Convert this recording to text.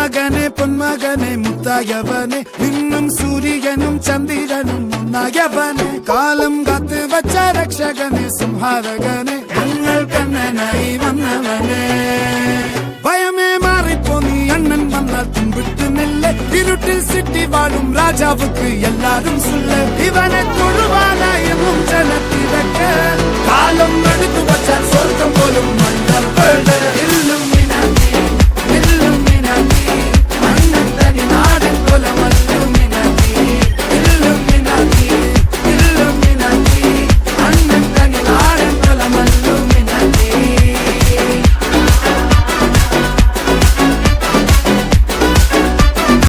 മകനെ പൊന്മകനെ മുത്തായവനെ നിന്നും സൂര്യനും ചന്ദ്രനും ഒന്നായവനെ കാലം കാത്ത് വച്ച രക്ഷകനെ സംഹാരകനെ ഞങ്ങൾ കണ്ണനായി വന്നവനെ ഭയമേ മാറിപ്പോ നീ അണ്ണൻ വന്നാൽ തുമ്പിട്ട് നെല്ല് ഇരുട്ടിൽ സിറ്റി വാഴും രാജാവുക്ക് എല്ലാരും സുല്ല് ഇവനെ തൊഴുവാനായും ജനത്തിരക്ക് കാലം എടുത്തു വച്ചാൽ സ്വർഗം പോലും മണ്ണ ഇല്ലും